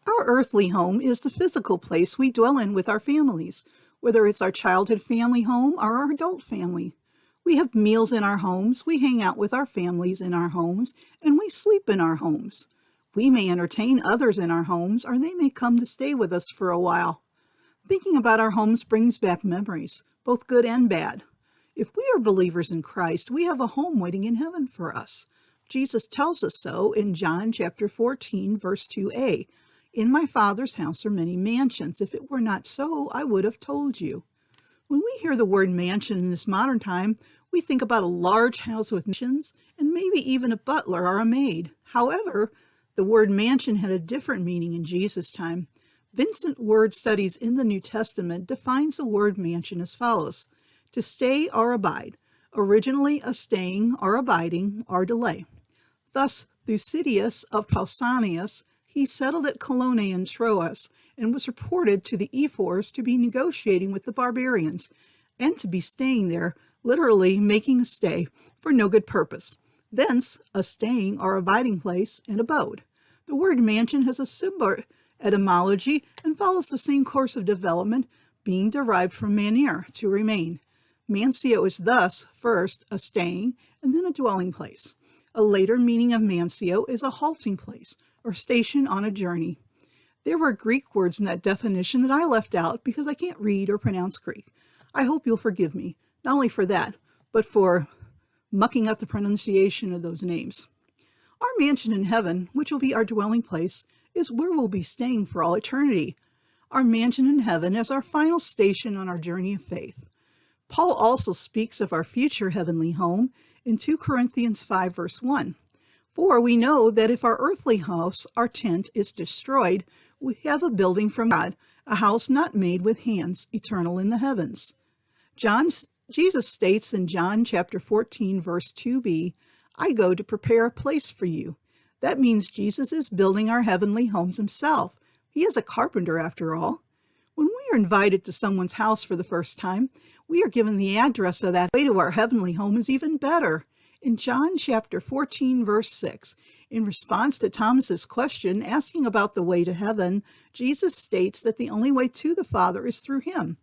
Our earthly home is the physical place we dwell in with our families, whether it's our childhood family home or our adult family. We have meals in our homes, we hang out with our families in our homes, and we sleep in our homes. We may entertain others in our homes, or they may come to stay with us for a while. Thinking about our homes brings back memories, both good and bad. If we are believers in Christ, we have a home waiting in heaven for us. Jesus tells us so in John chapter 14, verse 2a. In my Father's house are many mansions. If it were not so, I would have told you. When we hear the word mansion in this modern time, we think about a large house with mansions and maybe even a butler or a maid. However, the word mansion had a different meaning in Jesus' time. Vincent Word Studies in the New Testament defines the word mansion as follows: to stay or abide, originally a staying or abiding or delay. Thus, Thucydides of Pausanias, he settled at Colonna in Troas and was reported to the ephors to be negotiating with the barbarians and to be staying there, literally making a stay for no good purpose. Thence, a staying or abiding place and abode. The word mansion has a similar etymology and follows the same course of development, being derived from manere, to remain. Mansio is thus first a staying and then a dwelling place. A later meaning of mansio is a halting place or station on a journey. There were Greek words in that definition that I left out because I can't read or pronounce Greek. I hope you'll forgive me, not only for that, but for mucking up the pronunciation of those names. Our mansion in heaven, which will be our dwelling place, is where we'll be staying for all eternity. Our mansion in heaven is our final station on our journey of faith. Paul also speaks of our future heavenly home in 2 Corinthians 5, verse 1. For we know that if our earthly house, our tent, is destroyed, we have a building from God, a house not made with hands, eternal in the heavens. Jesus states in John chapter 14, verse 2b, I go to prepare a place for you. That means Jesus is building our heavenly homes himself. He is a carpenter after all. When we are invited to someone's house for the first time, we are given the address of that way to our heavenly home is even better. In John chapter 14, verse 6, in response to Thomas's question asking about the way to heaven, Jesus states that the only way to the Father is through him.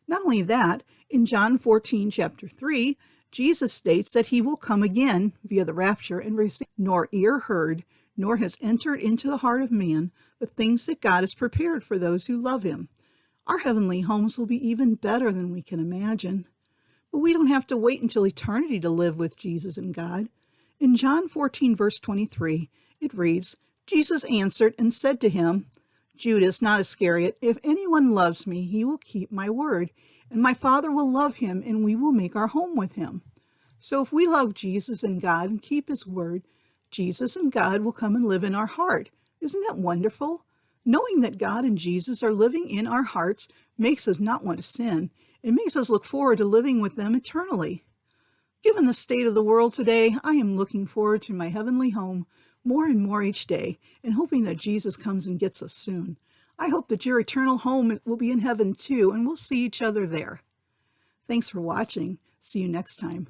Not only that, in John 14, chapter 3, Jesus states that he will come again via the rapture and receive nor ear heard, nor has entered into the heart of man the things that God has prepared for those who love him. Our heavenly homes will be even better than we can imagine. But we don't have to wait until eternity to live with Jesus and God. In John 14, verse 23, it reads, Jesus answered and said to him, Judas, not Iscariot, if anyone loves me, he will keep my word, and my Father will love him, and we will make our home with him. So if we love Jesus and God and keep his word, Jesus and God will come and live in our heart. Isn't that wonderful? Knowing that God and Jesus are living in our hearts makes us not want to sin. It makes us look forward to living with them eternally. Given the state of the world today, I am looking forward to my heavenly home more and more each day, and hoping that Jesus comes and gets us soon. I hope that your eternal home will be in heaven too, and we'll see each other there. Thanks for watching. See you next time.